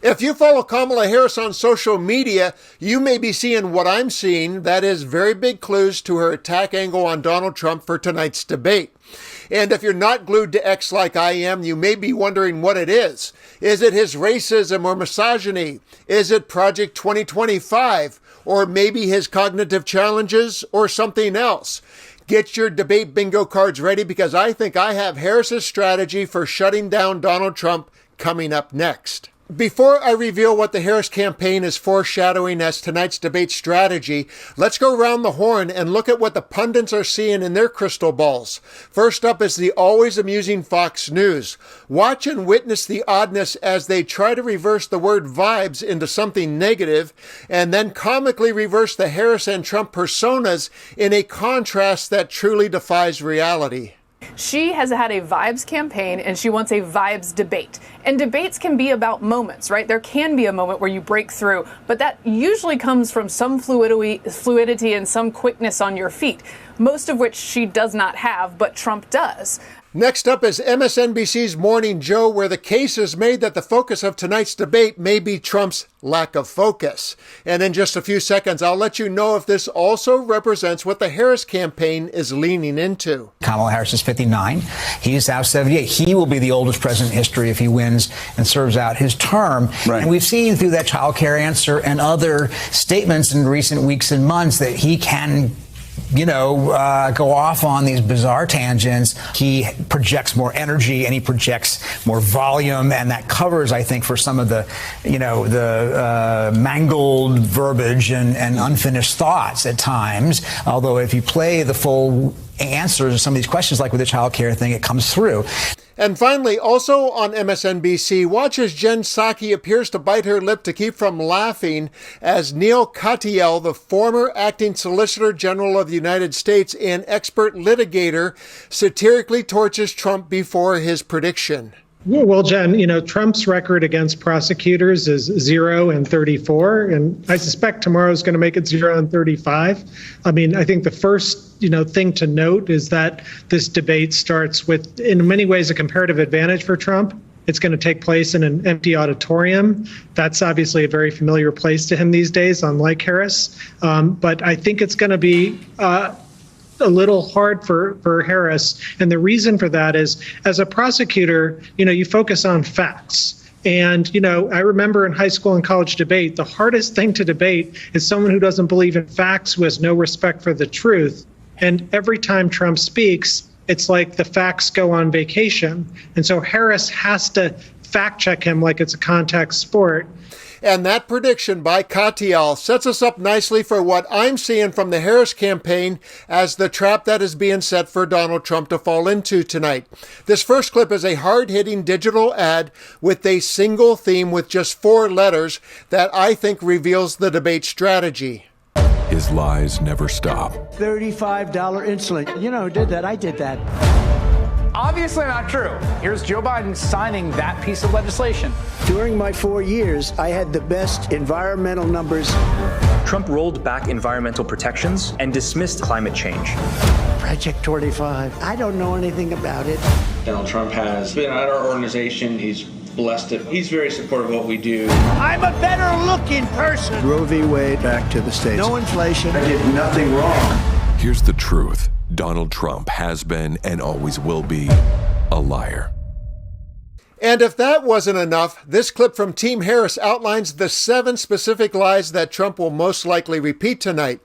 If you follow Kamala Harris on social media, you may be seeing what I'm seeing. That is very big clues to her attack angle on Donald Trump for tonight's debate. And if you're not glued to X like I am, you may be wondering what it is. Is it his racism or misogyny? Is it Project 2025? Or maybe his cognitive challenges or something else? Get your debate bingo cards ready because I think I have Harris's strategy for shutting down Donald Trump coming up next. Before I reveal what the Harris campaign is foreshadowing as tonight's debate strategy, let's go around the horn and look at what the pundits are seeing in their crystal balls. First up is the always amusing Fox News. Watch and witness the oddness as they try to reverse the word vibes into something negative and then comically reverse the Harris and Trump personas in a contrast that truly defies reality. She has had a vibes campaign and she wants a vibes debate. And debates can be about moments, right? There can be a moment where you break through, but that usually comes from some fluidity and some quickness on your feet, most of which she does not have, but Trump does. Next up is MSNBC's Morning Joe, where the case is made that the focus of tonight's debate may be Trump's lack of focus. And in just a few seconds, I'll let you know if this also represents what the Harris campaign is leaning into. Kamala Harris is 59. He's now 78. He will be the oldest president in history if he wins and serves out his term. Right. And we've seen through that child care answer and other statements in recent weeks and months that he can go off on these bizarre tangents. He projects more energy and he projects more volume, and that covers, I think, for some of the mangled verbiage and unfinished thoughts at times. Although if you play the full answers to some of these questions, like with the child care thing, it comes through. And finally, also on MSNBC, watch as Jen Psaki appears to bite her lip to keep from laughing as Neil Katyal, the former acting Solicitor General of the United States and expert litigator, satirically torches Trump before his prediction. Well, Jen, Trump's record against prosecutors is 0 and 34, and I suspect tomorrow is going to make it 0 and 35. I mean, I think the first, thing to note is that this debate starts with, in many ways, a comparative advantage for Trump. It's going to take place in an empty auditorium. That's obviously a very familiar place to him these days, unlike Harris. But I think it's going to be a little hard for Harris. And the reason for that is, as a prosecutor, you focus on facts. And, I remember in high school and college debate, the hardest thing to debate is someone who doesn't believe in facts, who has no respect for the truth. And every time Trump speaks, it's like the facts go on vacation. And so Harris has to fact check him like it's a contact sport. And that prediction by Katyal sets us up nicely for what I'm seeing from the Harris campaign as the trap that is being set for Donald Trump to fall into tonight. This first clip is a hard-hitting digital ad with a single theme with just 4 letters that I think reveals the debate strategy. His lies never stop. $35 insulin. You know who did that? I did that. Obviously not true. Here's Joe Biden signing that piece of legislation. During my 4 years, I had the best environmental numbers. Trump rolled back environmental protections and dismissed climate change. Project 25. I don't know anything about it. Donald Trump has been at our organization. He's blessed it. He's very supportive of what we do. I'm a better looking person. Roe v. Wade back to the States. No inflation. I did nothing wrong. Here's the truth. Donald Trump has been and always will be a liar. And if that wasn't enough, this clip from Team Harris outlines the 7 specific lies that Trump will most likely repeat tonight.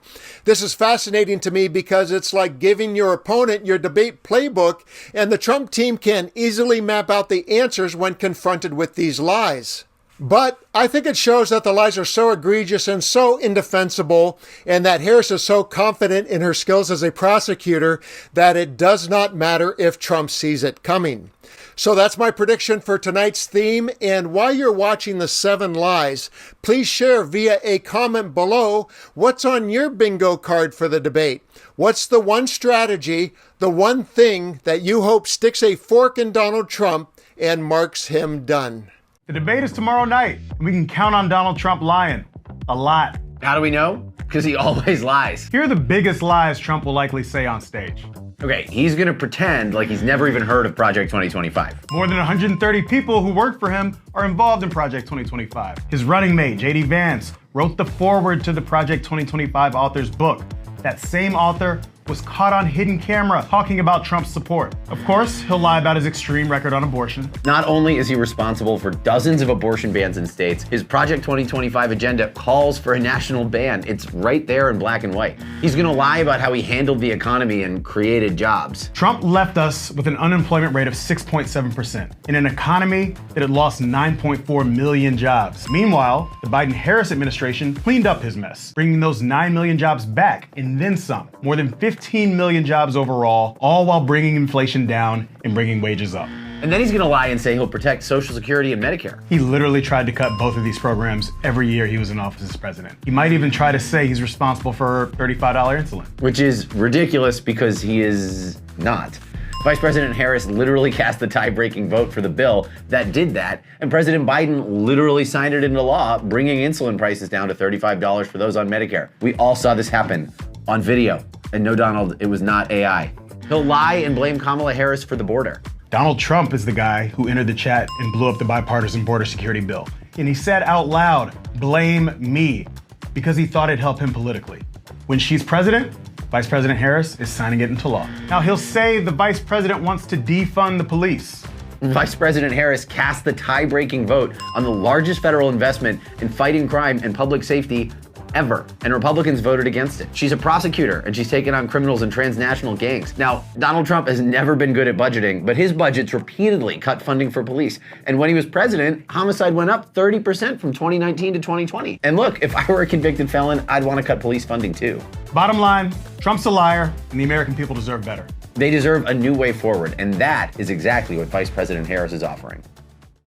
This is fascinating to me because it's like giving your opponent your debate playbook, and the Trump team can easily map out the answers when confronted with these lies. But I think it shows that the lies are so egregious and so indefensible, and that Harris is so confident in her skills as a prosecutor that it does not matter if Trump sees it coming. So that's my prediction for tonight's theme. And while you're watching the 7 lies, please share via a comment below what's on your bingo card for the debate. What's the one strategy, the one thing that you hope sticks a fork in Donald Trump and marks him done? The debate is tomorrow night, and we can count on Donald Trump lying. A lot. How do we know? Because he always lies. Here are the biggest lies Trump will likely say on stage. Okay, he's gonna pretend like he's never even heard of Project 2025. More than 130 people who work for him are involved in Project 2025. His running mate, J.D. Vance, wrote the foreword to the Project 2025 author's book. That same author was caught on hidden camera talking about Trump's support. Of course, he'll lie about his extreme record on abortion. Not only is he responsible for dozens of abortion bans in states, his Project 2025 agenda calls for a national ban. It's right there in black and white. He's gonna lie about how he handled the economy and created jobs. Trump left us with an unemployment rate of 6.7% in an economy that had lost 9.4 million jobs. Meanwhile, the Biden-Harris administration cleaned up his mess, bringing those 9 million jobs back and then some. More than 15 million jobs overall, all while bringing inflation down and bringing wages up. And then he's gonna lie and say he'll protect Social Security and Medicare. He literally tried to cut both of these programs every year he was in office as president. He might even try to say he's responsible for $35 insulin. Which is ridiculous because he is not. Vice President Harris literally cast the tie-breaking vote for the bill that did that, and President Biden literally signed it into law, bringing insulin prices down to $35 for those on Medicare. We all saw this happen on video. And no, Donald, it was not AI. He'll lie and blame Kamala Harris for the border. Donald Trump is the guy who entered the chat and blew up the bipartisan border security bill. And he said out loud, blame me, because he thought it'd help him politically. When she's president, Vice President Harris is signing it into law. Now he'll say the vice president wants to defund the police. Vice President Harris cast the tie-breaking vote on the largest federal investment in fighting crime and public safety ever, and Republicans voted against it. She's a prosecutor, and she's taken on criminals and transnational gangs. Now, Donald Trump has never been good at budgeting, but his budgets repeatedly cut funding for police. And when he was president, homicide went up 30% from 2019 to 2020. And look, if I were a convicted felon, I'd want to cut police funding too. Bottom line, Trump's a liar, and the American people deserve better. They deserve a new way forward, and that is exactly what Vice President Harris is offering.